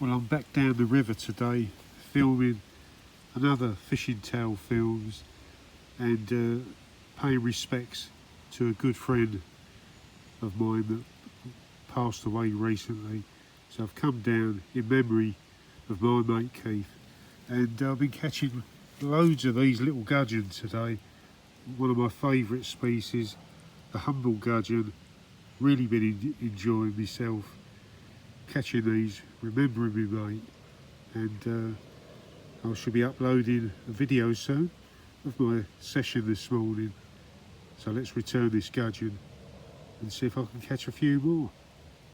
Well, I'm back down the river today filming another Fishing Tale films and paying respects to a good friend of mine that passed away recently. So I've come down in memory of my mate Keith, and I've been catching loads of these little gudgeon today. One of my favourite species, the humble gudgeon. Really been enjoying myself catching these, remembering me mate, and I should be uploading a video soon of my session this morning. So let's return this gudgeon and see if I can catch a few more.